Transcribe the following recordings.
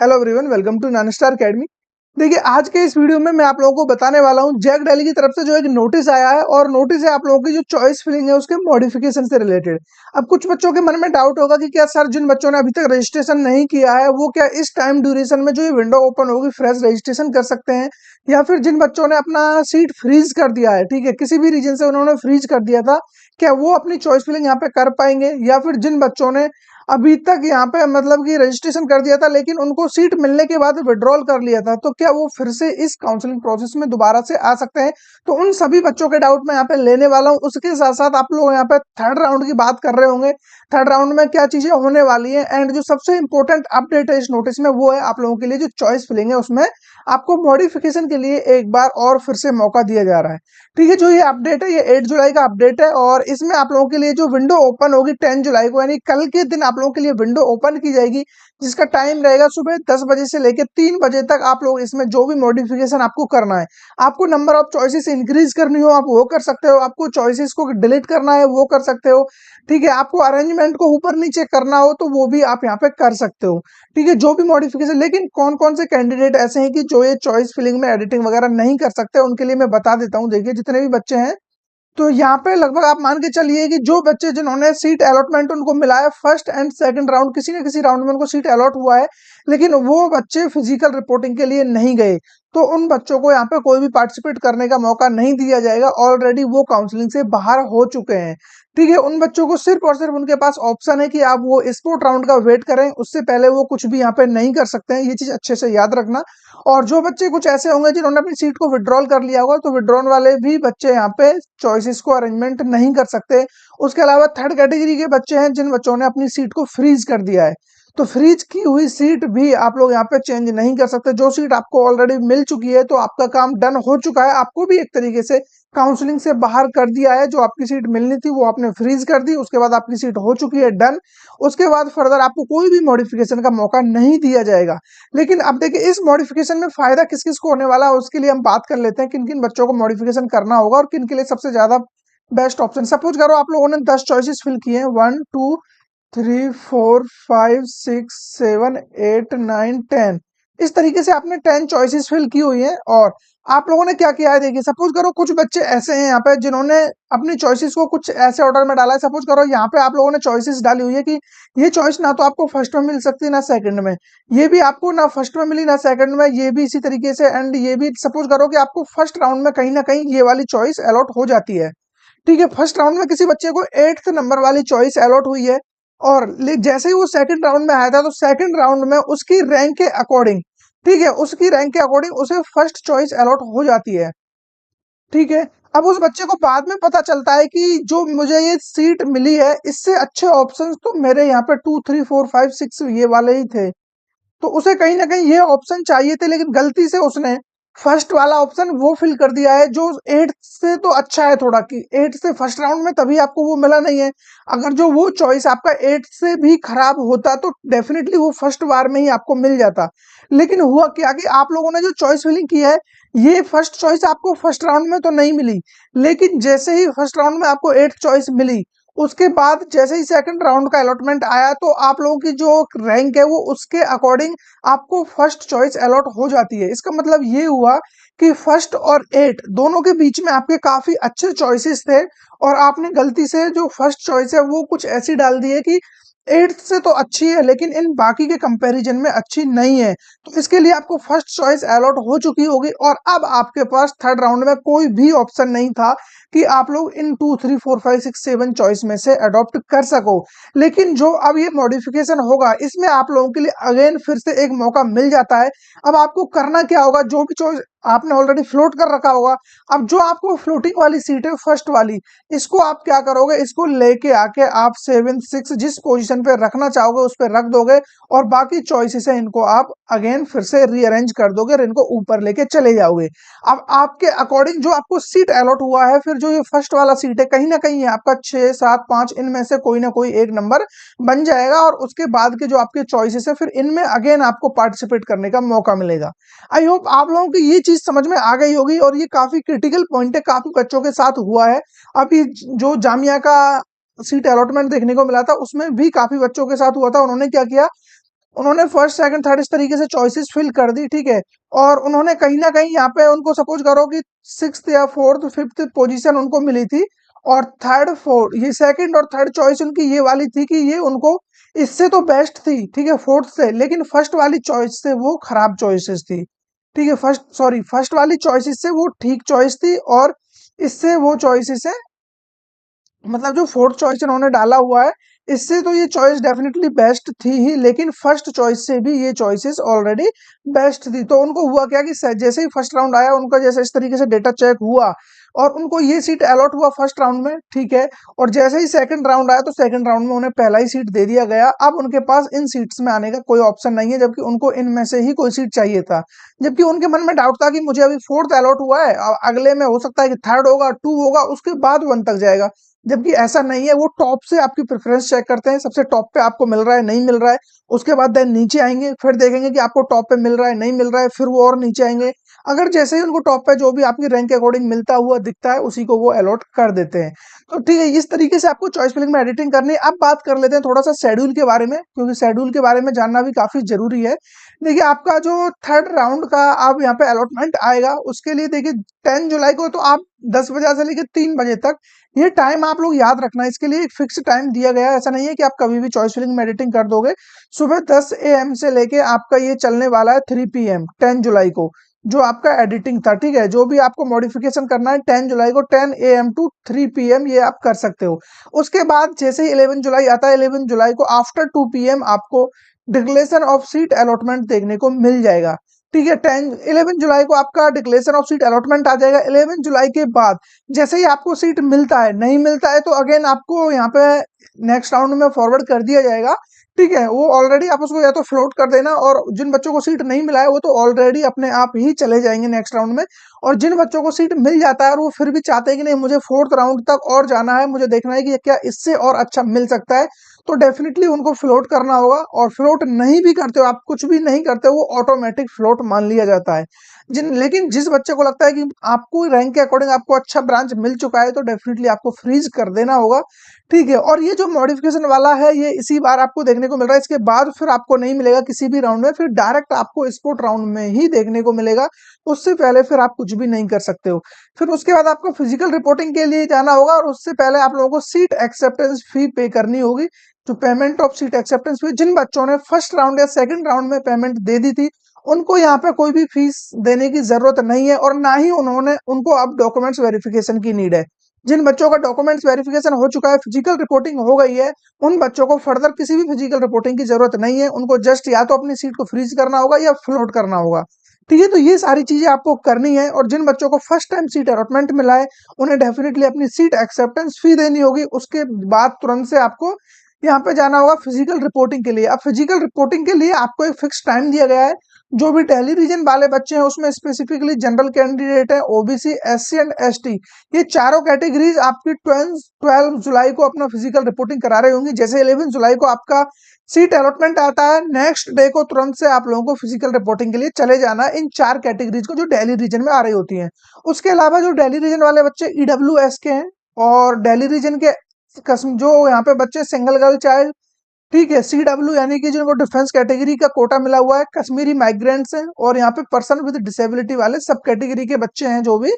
Hello everyone, welcome to Nanstar academy. देखिए, आज के इस वीडियो में मैं आप लोगों को बताने वाला हूं जैक डेली की तरफ से जो एक नोटिस आया है और नोटिस है आप लोगों की जो चॉइस फिलिंग है उसके मॉडिफिकेशन से रिलेटेड। अब कुछ बच्चों के मन में डाउट होगा कि क्या सर, जिन बच्चों ने अभी तक रजिस्ट्रेशन नहीं किया है वो क्या इस टाइम ड्यूरेशन में जो ये विंडो ओपन होगी फ्रेश रजिस्ट्रेशन कर सकते हैं, या फिर जिन बच्चों ने अपना सीट फ्रीज कर दिया है, ठीक है, किसी भी रीजन से उन्होंने फ्रीज कर दिया था, क्या वो अपनी चॉइस फिलिंग यहाँ पे कर पाएंगे, या फिर जिन बच्चों ने अभी तक यहाँ पे मतलब कि रजिस्ट्रेशन कर दिया था लेकिन उनको सीट मिलने के बाद विड्रॉल कर लिया था, तो क्या वो फिर से इस काउंसलिंग प्रोसेस में दोबारा से आ सकते हैं। तो उन सभी बच्चों के डाउट मैं यहाँ पे लेने वाला हूँ। उसके साथ साथ आप लोग यहाँ पे थर्ड राउंड की बात कर रहे होंगे, थर्ड राउंड में क्या चीजें होने वाली है, एंड जो सबसे इंपॉर्टेंट अपडेट है इस नोटिस में वो है आप लोगों के लिए जो चॉइस फिलिंग है उसमें आपको मॉडिफिकेशन के लिए एक बार और फिर से मौका दिया जा रहा है। ठीक है, जो ये अपडेट है ये 8 जुलाई का अपडेट है और इसमें आप लोगों के लिए जो विंडो ओपन होगी 10 जुलाई को, यानी कल के दिन आप लोगों के लिए विंडो ओपन की जाएगी, जिसका टाइम रहेगा सुबह 10 बजे से लेकर 3 बजे तक। आप लोग इसमें जो भी मॉडिफिकेशन आपको करना है, आपको नंबर ऑफ चॉइसेस इंक्रीज करनी हो आप वो कर सकते हो, आपको चॉइसेस को डिलीट करना है वो कर सकते हो, ठीक है, आपको अरेंजमेंट को ऊपर नीचे करना हो तो वो भी आप यहाँ पे कर सकते हो। ठीक है, जो भी मॉडिफिकेशन। लेकिन कौन कौन से कैंडिडेट ऐसे हैं कि जो ये चॉइस फिलिंग में एडिटिंग वगैरह नहीं कर सकते, उनके लिए मैं बता देता हूँ। देखिए, जितने भी बच्चे हैं, तो यहाँ पे लगभग आप मान के चलिए कि जो बच्चे जिन्होंने सीट अलॉटमेंट उनको मिला है फर्स्ट एंड सेकंड राउंड, किसी न किसी राउंड में उनको सीट अलॉट हुआ है, लेकिन वो बच्चे फिजिकल रिपोर्टिंग के लिए नहीं गए, तो उन बच्चों को यहाँ पे कोई भी पार्टिसिपेट करने का मौका नहीं दिया जाएगा। ऑलरेडी वो काउंसलिंग से बाहर हो चुके हैं। ठीक है, उन बच्चों को सिर्फ और सिर्फ उनके पास ऑप्शन है कि आप वो स्पोर्ट राउंड का वेट करें, उससे पहले वो कुछ भी यहाँ पे नहीं कर सकते हैं। ये चीज अच्छे से याद रखना। और जो बच्चे कुछ ऐसे होंगे जिन्होंने अपनी सीट को विड्रॉल कर लिया होगा, तो विड्रॉल वाले भी बच्चे यहाँ पे चॉइसेस को अरेंजमेंट नहीं कर सकते। उसके अलावा थर्ड कैटेगरी के बच्चे हैं जिन बच्चों ने अपनी सीट को फ्रीज कर दिया है, तो फ्रीज की हुई सीट भी आप लोग यहाँ पे चेंज नहीं कर सकते। जो सीट आपको ऑलरेडी मिल चुकी है तो आपका काम डन हो चुका है, आपको भी एक तरीके से काउंसलिंग से बाहर कर दिया है। जो आपकी सीट मिलनी थी वो आपने फ्रीज कर दी, उसके बाद आपकी सीट हो चुकी है डन। उसके बाद फर्दर आपको कोई भी मॉडिफिकेशन का मौका नहीं दिया जाएगा। लेकिन अब देखिए, इस मॉडिफिकेशन में फायदा किस किस को होने वाला है उसके लिए हम बात कर लेते हैं, किन किन बच्चों को मॉडिफिकेशन करना होगा और किन के लिए सबसे ज्यादा बेस्ट ऑप्शन। सपोज करो आप लोगों ने 10 चॉइसेस फिल किए हैं, 1 2 3 4 5 6 7 8 9 10, इस तरीके से आपने 10 चॉइसेस फिल की हुई है। और आप लोगों ने क्या किया है, देखिए, सपोज करो कुछ बच्चे ऐसे हैं यहाँ पे जिन्होंने अपनी चॉइसेस को कुछ ऐसे ऑर्डर में डाला है। सपोज करो यहाँ पे आप लोगों ने चॉइसेस डाली हुई है कि ये चॉइस ना तो आपको फर्स्ट में मिल सकती ना सेकंड में, ये भी आपको ना फर्स्ट में मिली ना सेकंड में, ये भी इसी तरीके से, एंड ये भी सपोज करो कि आपको फर्स्ट राउंड में कहीं ना कहीं ये वाली चॉइस अलॉट हो जाती है। ठीक है, फर्स्ट राउंड में किसी बच्चे को 8th नंबर वाली चॉइस अलॉट हुई है, और जैसे ही वो सेकंड राउंड में आया था तो सेकंड राउंड में उसकी रैंक के अकॉर्डिंग, ठीक है, उसकी रैंक के अकॉर्डिंग उसे फर्स्ट चॉइस अलॉट हो जाती है। ठीक है, अब उस बच्चे को बाद में पता चलता है कि जो मुझे ये सीट मिली है इससे अच्छे ऑप्शंस तो मेरे यहाँ पे 2 3 4 5 6 ये वाले ही थे, तो उसे कहीं ना कहीं ये ऑप्शन चाहिए थे, लेकिन गलती से उसने फर्स्ट वाला ऑप्शन वो फिल कर दिया है जो 8 से तो अच्छा है थोड़ा, कि 8 से फर्स्ट राउंड में तभी आपको वो मिला नहीं है। अगर जो वो चॉइस आपका 8 से भी खराब होता तो डेफिनेटली वो फर्स्ट बार में ही आपको मिल जाता। लेकिन हुआ क्या कि आप लोगों ने जो चॉइस फिलिंग की है, ये फर्स्ट चॉइस आपको फर्स्ट राउंड में तो नहीं मिली, लेकिन जैसे ही फर्स्ट राउंड में आपको 8th चॉइस मिली, उसके बाद जैसे ही सेकंड राउंड का अलॉटमेंट आया तो आप लोगों की जो रैंक है वो उसके अकॉर्डिंग आपको फर्स्ट चॉइस अलॉट हो जाती है। इसका मतलब ये हुआ कि फर्स्ट और 8 दोनों के बीच में आपके काफी अच्छे चॉइसेस थे, और आपने गलती से जो फर्स्ट चॉइस है वो कुछ ऐसी डाल दी है कि 8 से तो अच्छी है लेकिन इन बाकी के कंपैरिजन में अच्छी नहीं है। तो इसके लिए आपको फर्स्ट चॉइस अलॉट हो चुकी होगी और अब आपके पास थर्ड राउंड में कोई भी ऑप्शन नहीं था कि आप लोग इन 2 3 4 5 6 7 चॉइस में से अडॉप्ट कर सको। लेकिन जो अब ये मॉडिफिकेशन होगा इसमें आप लोगों के लिए अगेन फिर से एक मौका मिल जाता है। अब आपको करना क्या होगा, जो भी चॉइस आपने ऑलरेडी फ्लोट कर रखा होगा, अब जो आपको फ्लोटिंग वाली सीट है फर्स्ट वाली, इसको आप क्या करोगे, इसको लेके आके आप 7 6 जिस पोजीशन पे रखना चाहोगे उस पर रख दोगे, और बाकी चॉइसेस है इनको आप अगेन फिर से रीअरेंज कर दोगे और इनको ऊपर लेके चले जाओगे। अब आपके अकॉर्डिंग जो आपको सीट अलॉट हुआ है, फिर जो ये फर्स्ट वाला सीट है कहीं ना कहीं आपका 6 7 5 इनमें से कोई ना कोई एक नंबर बन जाएगा, और उसके बाद के जो आपके चॉइसेस है फिर इनमें अगेन आपको पार्टिसिपेट करने का मौका मिलेगा। आई होप आप लोगों को ये चीज समझ में आ गई होगी, और ये काफी क्रिटिकल पॉइंट है, काफी बच्चों के साथ हुआ है। अभी जो जामिया का सीट अलॉटमेंट देखने को मिला था उसमें भी काफी बच्चों के साथ हुआ था। उन्होंने क्या किया, उन्होंने फर्स्ट सेकंड थर्ड इस तरीके से चॉइसेस फिल कर दी, ठीक है। और उन्होंने कहीं ना कहीं यहाँ पे उनको सपोज करो कि सिक्स्थ या फोर्थ फिफ्थ पोजीशन उनको मिली थी, और थर्ड फोर्थ ये सेकंड और थर्ड चॉइस उनकी ये वाली थी कि ये उनको इससे तो बेस्ट थी, ठीक है, फोर्थ से, लेकिन फर्स्ट वाली चॉइस से वो खराब चॉइसेस थी, ठीक है। फर्स्ट वाली चॉइसेस से वो ठीक चॉइस थी, और इससे वो चॉइसेस है, मतलब जो फोर्थ चॉइस इन्होंने डाला हुआ है, इससे तो ये चॉइस डेफिनेटली बेस्ट थी ही, लेकिन फर्स्ट चॉइस से भी ये चॉइसेस ऑलरेडी बेस्ट थी। तो उनको हुआ क्या कि जैसे ही फर्स्ट राउंड आया, उनका जैसे इस तरीके से डेटा चेक हुआ और उनको ये सीट अलॉट हुआ फर्स्ट राउंड में, ठीक है। और जैसे ही सेकंड राउंड आया, तो सेकंड राउंड में उन्हें पहला ही सीट दे दिया गया। अब उनके पास इन सीट्स में आने का कोई ऑप्शन नहीं है, जबकि उनको इनमें से ही कोई सीट चाहिए था। जबकि उनके मन में डाउट था कि मुझे अभी फोर्थ अलॉट हुआ है, अगले में हो सकता है कि थर्ड होगा, टू होगा, उसके बाद वन तक जाएगा। जबकि ऐसा नहीं है, वो टॉप से आपकी प्रेफरेंस चेक करते हैं, सबसे टॉप पे आपको मिल रहा है नहीं मिल रहा है, उसके बाद देन नीचे आएंगे, फिर देखेंगे कि आपको टॉप पे मिल रहा है नहीं मिल रहा है, फिर वो और नीचे आएंगे। अगर जैसे ही उनको टॉप पे जो भी आपकी रैंक के अकॉर्डिंग मिलता हुआ दिखता है, उसी को वो अलॉट कर देते हैं। तो ठीक है, इस तरीके से आपको चॉइस फिलिंग में एडिटिंग करनी है। अब बात कर लेते हैं थोड़ा सा शेड्यूल के बारे में, क्योंकि शेड्यूल के बारे में जानना भी काफी जरूरी है। देखिए, आपका जो थर्ड राउंड का अब यहाँ पे अलॉटमेंट आएगा, उसके लिए देखिए 10 जुलाई को तो आप 10 बजे से लेकर 3 बजे तक, ये टाइम आप लोग याद रखना है। इसके लिए एक फिक्स टाइम दिया गया है, ऐसा नहीं है कि आप कभी भी चॉइस फिलिंग में एडिटिंग कर दोगे। सुबह 10 AM से लेके आपका ये चलने वाला है 3 PM 10 जुलाई को, जो आपका एडिटिंग था, ठीक है। जो भी आपको मॉडिफिकेशन करना है 10 जुलाई को 10 AM टू 3 PM ये आप कर सकते हो। उसके बाद जैसे ही 11 जुलाई आता है, 11 जुलाई को आफ्टर 2 PM आपको डिक्लेरेशन ऑफ सीट अलॉटमेंट देखने को मिल जाएगा, ठीक है। 11 जुलाई को आपका डिक्लेरेशन ऑफ सीट अलॉटमेंट आ जाएगा। 11 जुलाई के बाद जैसे ही आपको सीट मिलता है, नहीं मिलता है तो अगेन आपको यहाँ पे नेक्स्ट राउंड में फॉरवर्ड कर दिया जाएगा, ठीक है। वो ऑलरेडी आप उसको या तो फ्लोट कर देना, और जिन बच्चों को सीट नहीं मिला है वो तो ऑलरेडी अपने आप ही चले जाएंगे नेक्स्ट राउंड में। और जिन बच्चों को सीट मिल जाता है और वो फिर भी चाहते हैं कि नहीं मुझे फोर्थ राउंड तक और जाना है, मुझे देखना है कि क्या इससे और अच्छा मिल सकता है, तो डेफिनेटली उनको फ्लोट करना होगा। और फ्लोट नहीं भी करते हो आप, कुछ भी नहीं करते हो, वो ऑटोमेटिक फ्लोट मान लिया जाता है। लेकिन जिस बच्चे को लगता है कि आपको रैंक के अकॉर्डिंग आपको अच्छा ब्रांच मिल चुका है, तो डेफिनेटली आपको फ्रीज कर देना होगा, ठीक है। और ये जो मॉडिफिकेशन वाला है, ये इसी बार आपको देखने को मिल रहा है, इसके बाद फिर आपको नहीं मिलेगा किसी भी राउंड में, फिर डायरेक्ट आपको स्पोर्ट राउंड में ही देखने को मिलेगा। उससे पहले फिर आप कुछ भी नहीं कर सकते हो। फिर उसके बाद आपको फिजिकल रिपोर्टिंग के लिए जाना होगा, और उससे पहले आप लोगों को सीट एक्सेप्टेंस फी पे करनी होगी। जो पेमेंट ऑफ सीट एक्सेप्टेंस फी, जिन बच्चों ने फर्स्ट राउंड या सेकंड राउंड में पेमेंट दे दी थी, उनको यहाँ पे कोई भी फीस देने की जरूरत नहीं है, और ना ही उनको अब डॉक्यूमेंट्स वेरिफिकेशन की नीड है। जिन बच्चों का डॉक्यूमेंट्स वेरिफिकेशन हो चुका है, फिजिकल रिपोर्टिंग हो गई है, उन बच्चों को फर्दर किसी भी फिजिकल रिपोर्टिंग की जरूरत नहीं है। उनको जस्ट या तो अपनी सीट को फ्रीज करना होगा या फ्लोट करना होगा, ठीक है। तो ये सारी चीजें आपको करनी है। और जिन बच्चों को फर्स्ट टाइम सीट अलॉटमेंट मिला है, उन्हें डेफिनेटली अपनी सीट एक्सेप्टेंस फी देनी होगी। उसके बाद तुरंत से आपको यहाँ पे जाना होगा फिजिकल रिपोर्टिंग के लिए। अब फिजिकल रिपोर्टिंग के लिए आपको एक फिक्स टाइम दिया गया है। जो भी दिल्ली रीजन वाले बच्चे हैं, उसमें स्पेसिफिकली जनरल कैंडिडेट है, ओबीसी, एससी एंड एसटी, ये चारों कैटेगरीज आपकी 12 जुलाई को अपना फिजिकल रिपोर्टिंग करा रही होंगी। जैसे 11 जुलाई को आपका सीट अलॉटमेंट आता है, नेक्स्ट डे को तुरंत से आप लोगों को फिजिकल रिपोर्टिंग के लिए चले जाना है, इन 4 कैटेगरीज को जो दिल्ली रीजन में आ रही होती हैं। उसके अलावा जो दिल्ली रीजन वाले बच्चे ईडब्ल्यूएस के हैं, और दिल्ली रीजन के कसम जो यहाँ पे बच्चे सिंगल गर्ल चाइल्ड, ठीक है, सीडब्ल्यू यानी कि जिनको डिफेंस कैटेगरी का कोटा मिला हुआ है, कश्मीरी माइग्रेंट्स हैं, और यहाँ पे पर्सन विद डिसेबिलिटी वाले सब कैटेगरी के बच्चे हैं जो भी,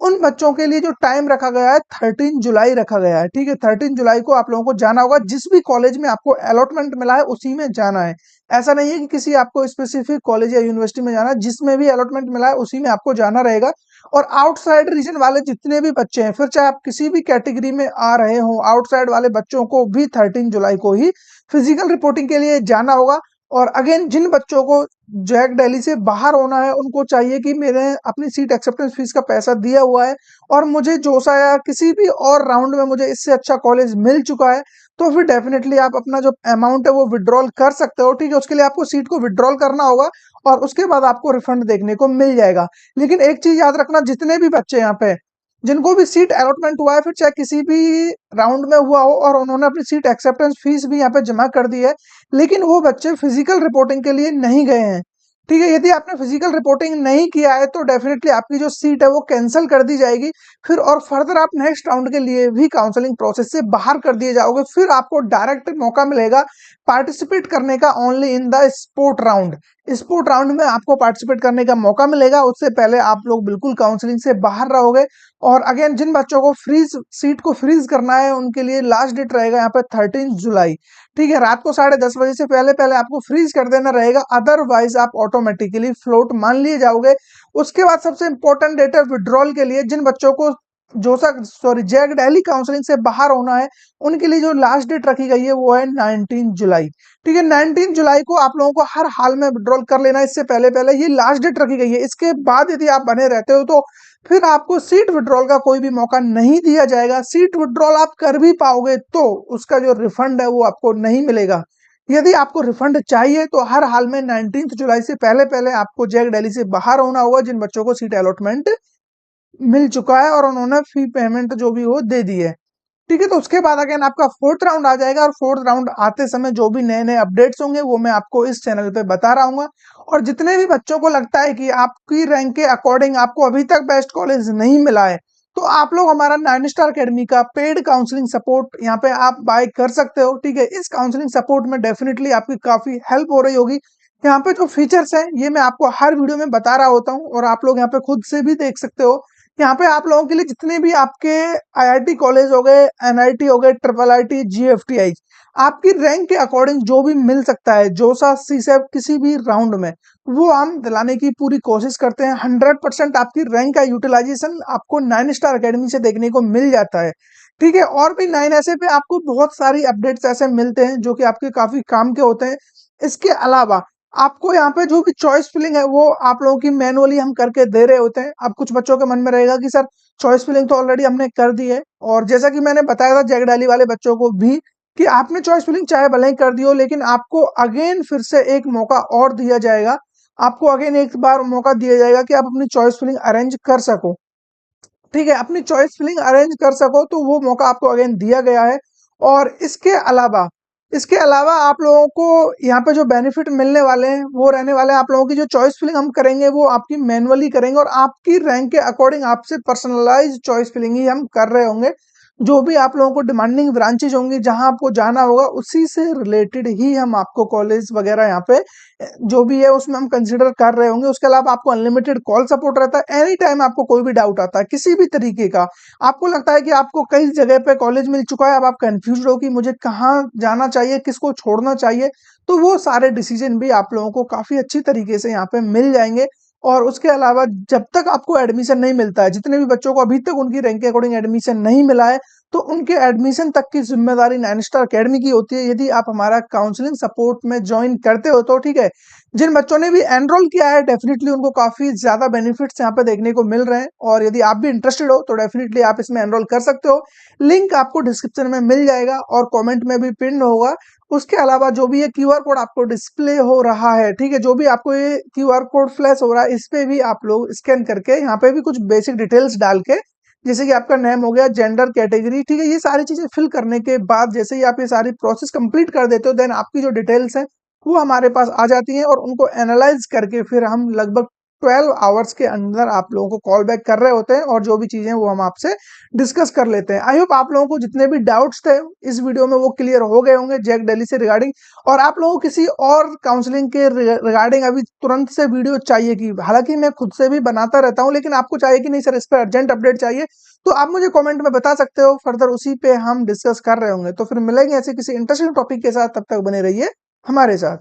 उन बच्चों के लिए जो टाइम रखा गया है 13 जुलाई रखा गया है, ठीक है। 13 जुलाई को आप लोगों को जाना होगा, जिस भी कॉलेज में आपको अलॉटमेंट मिला है उसी में जाना है। ऐसा नहीं है कि किसी आपको स्पेसिफिक कॉलेज या यूनिवर्सिटी में जाना है, जिसमें भी अलॉटमेंट मिला है उसी में आपको जाना रहेगा। और आउटसाइड रीजन वाले जितने भी बच्चे हैं, फिर चाहे आप किसी भी कैटेगरी में आ रहे हो, आउटसाइड वाले बच्चों को भी 13 जुलाई को ही फिजिकल रिपोर्टिंग के लिए जाना होगा। और अगेन जिन बच्चों को जैक दिल्ली से बाहर होना है, उनको चाहिए कि मैंने अपनी सीट एक्सेप्टेंस फीस का पैसा दिया हुआ है, और मुझे जोसा या किसी भी और राउंड में मुझे इससे अच्छा कॉलेज मिल चुका है, तो फिर डेफिनेटली आप अपना जो अमाउंट है वो विड्रॉल कर सकते हो, ठीक है। उसके लिए आपको सीट को विड्रॉल करना होगा, और उसके बाद आपको रिफंड देखने को मिल जाएगा। लेकिन एक चीज याद रखना, जितने भी बच्चे यहाँ पे जिनको भी सीट अलॉटमेंट हुआ है, फिर चाहे किसी भी राउंड में हुआ हो, और उन्होंने अपनी सीट एक्सेप्टेंस फीस भी यहाँ पे जमा कर दी है, लेकिन वो बच्चे फिजिकल रिपोर्टिंग के लिए नहीं गए हैं, ठीक है, यदि आपने फिजिकल रिपोर्टिंग नहीं किया है तो डेफिनेटली आपकी जो सीट है वो कैंसिल कर दी जाएगी। फिर और फर्दर आप नेक्स्ट राउंड के लिए भी काउंसलिंग प्रोसेस से बाहर कर दिए जाओगे। फिर आपको डायरेक्ट मौका मिलेगा पार्टिसिपेट करने का only in the sport round. Sport round में आपको पार्टिसिपेट करने का मौका मिलेगा, उससे पहले आप लोग बिल्कुल काउंसलिंग से बाहर रहोगे। और अगेन जिन बच्चों को फ्रीज सीट को फ्रीज करना है उनके लिए लास्ट डेट रहेगा यहाँ पे 13 जुलाई। ठीक है, रात को 10:30 बजे से पहले पहले आपको फ्रीज कर देना रहेगा, अदरवाइज आप ऑटोमेटिकली फ्लोट मान लिए जाओगे। उसके बाद सबसे इंपॉर्टेंट डेट है विड्रॉल के लिए। जिन बच्चों को जैक दिल्ली काउंसलिंग से बाहर होना है उनके लिए जो लास्ट डेट रखी गई है वो है 19 जुलाई। ठीक है, 19 जुलाई को आप लोगों को हर हाल में विड्रॉल कर लेना है, इससे पहले पहले ये लास्ट डेट रखी गई है। इसके बाद यदि आप बने रहते हो तो फिर आपको सीट विड्रॉल का कोई भी मौका नहीं दिया जाएगा। सीट विड्रॉल आप कर भी पाओगे तो उसका जो रिफंड है वो आपको नहीं मिलेगा। यदि आपको रिफंड चाहिए तो हर हाल में 19 जुलाई से पहले पहले आपको जैक दिल्ली से बाहर होना होगा, जिन बच्चों को सीट अलॉटमेंट मिल चुका है और उन्होंने फी पेमेंट जो भी वो दे दी है। ठीक है, तो उसके बाद अगेन आपका फोर्थ राउंड आ जाएगा और फोर्थ राउंड आते समय जो भी नए नए अपडेट्स होंगे वो मैं आपको इस चैनल पे बता रहा हूँ। और जितने भी बच्चों को लगता है कि आपकी रैंक के अकॉर्डिंग आपको अभी तक बेस्ट कॉलेज नहीं मिला है तो आप लोग हमारा 9 स्टार अकेडमी का पेड काउंसलिंग सपोर्ट यहाँ पे आप बाय कर सकते हो। ठीक है, इस काउंसलिंग सपोर्ट में डेफिनेटली आपकी काफी हेल्प हो रही होगी। यहाँ पे जो फीचर्स हैं ये मैं आपको हर वीडियो में बता रहा होता हूँ और आप लोग यहाँ पे खुद से भी देख सकते हो। यहाँ पे आप लोगों के लिए जितने भी आपके आईआईटी कॉलेज हो गए, एनआईटी हो गए, ट्रिपल आईटी, जीएफटीआई, आपकी रैंक के अकॉर्डिंग जो भी मिल सकता है जोसा सीसैट किसी भी राउंड में वो हम दिलाने की पूरी कोशिश करते हैं। 100% आपकी रैंक का यूटिलाइजेशन आपको 9 स्टार अकेडमी से देखने को मिल जाता है। ठीक है, और भी 9 ऐसे पे आपको बहुत सारी अपडेट्स ऐसे मिलते हैं जो कि आपके काफी काम के होते हैं। इसके अलावा आपको यहाँ पे जो भी चॉइस फिलिंग है वो आप लोगों की मैनुअली हम करके दे रहे होते हैं। अब कुछ बच्चों के मन में रहेगा कि सर चॉइस फिलिंग तो ऑलरेडी हमने कर दी है, और जैसा कि मैंने बताया था जैक दिल्ली वाले बच्चों को भी कि आपने चॉइस फिलिंग चाहे भले ही कर दी हो लेकिन आपको अगेन फिर से एक मौका और दिया जाएगा। आपको अगेन एक बार मौका दिया जाएगा कि आप अपनी चॉइस फिलिंग अरेंज कर सको। ठीक है, अपनी चॉइस फिलिंग अरेंज कर सको तो वो मौका आपको अगेन दिया गया है। और इसके अलावा आप लोगों को यहाँ पे जो बेनिफिट मिलने वाले हैं वो रहने वाले हैं, आप लोगों की जो चॉइस फिलिंग हम करेंगे वो आपकी मैनुअली करेंगे और आपकी रैंक के अकॉर्डिंग आपसे पर्सनलाइज चॉइस फिलिंग ही हम कर रहे होंगे। जो भी आप लोगों को डिमांडिंग ब्रांचेज होंगी जहां आपको जाना होगा उसी से रिलेटेड ही हम आपको कॉलेज वगैरह यहाँ पे जो भी है उसमें हम कंसिडर कर रहे होंगे। उसके अलावा आपको अनलिमिटेड कॉल सपोर्ट रहता है, एनी टाइम आपको कोई भी डाउट आता है किसी भी तरीके का, आपको लगता है कि आपको कई जगह पे कॉलेज मिल चुका है, अब आप कंफ्यूज हो कि मुझे कहाँ जाना चाहिए, किसको छोड़ना चाहिए, तो वो सारे डिसीजन भी आप लोगों को काफी अच्छी तरीके से यहाँ पे मिल जाएंगे। और उसके अलावा जब तक आपको एडमिशन नहीं मिलता है, जितने भी बच्चों को अभी तक उनकी रैंक के अकॉर्डिंग एडमिशन नहीं मिला है तो उनके एडमिशन तक की जिम्मेदारी 9 स्टार अकेडमी की होती है यदि आप हमारा काउंसलिंग सपोर्ट में ज्वाइन करते हो तो। ठीक है, जिन बच्चों ने भी एनरोल किया है डेफिनेटली उनको काफी ज्यादा बेनिफिट्स यहाँ पे देखने को मिल रहे हैं, और यदि आप भी इंटरेस्टेड हो तो डेफिनेटली आप इसमें एनरोल कर सकते हो। लिंक आपको डिस्क्रिप्शन में मिल जाएगा और कमेंट में भी पिन होगा। उसके अलावा जो भी ये क्यूआर कोड आपको डिस्प्ले हो रहा है, ठीक है, जो भी आपको ये क्यूआर कोड फ्लैश हो रहा है इस पे भी आप लोग स्कैन करके यहाँ पे भी कुछ बेसिक डिटेल्स डाल के, जैसे कि आपका नेम हो गया, जेंडर, कैटेगरी, ठीक है, ये सारी चीजें फिल करने के बाद जैसे ही आप ये सारी प्रोसेस कंप्लीट कर देते हो देन आपकी जो डिटेल्स हैं वो हमारे पास आ जाती हैं और उनको एनालाइज करके फिर हम लगभग 12 आवर्स के अंदर आप लोगों को कॉल बैक कर रहे होते हैं और जो भी चीजें वो हम आपसे डिस्कस कर लेते हैं। आई होप आप लोगों को जितने भी डाउट्स थे इस वीडियो में वो क्लियर हो गए होंगे जैक दिल्ली से रिगार्डिंग। और आप लोगों को किसी और काउंसलिंग के रिगार्डिंग अभी तुरंत से वीडियो चाहिए कि, हालांकि मैं खुद से भी बनाता रहता हूं लेकिन आपको चाहिए कि नहीं सर इस पर अर्जेंट अपडेट चाहिए, तो आप मुझे कमेंट में बता सकते हो, फर्दर उसी पे हम डिस्कस कर रहे होंगे। तो फिर मिलेंगे ऐसे किसी इंटरेस्टिंग टॉपिक के साथ, तब तक बने रहिए हमारे साथ।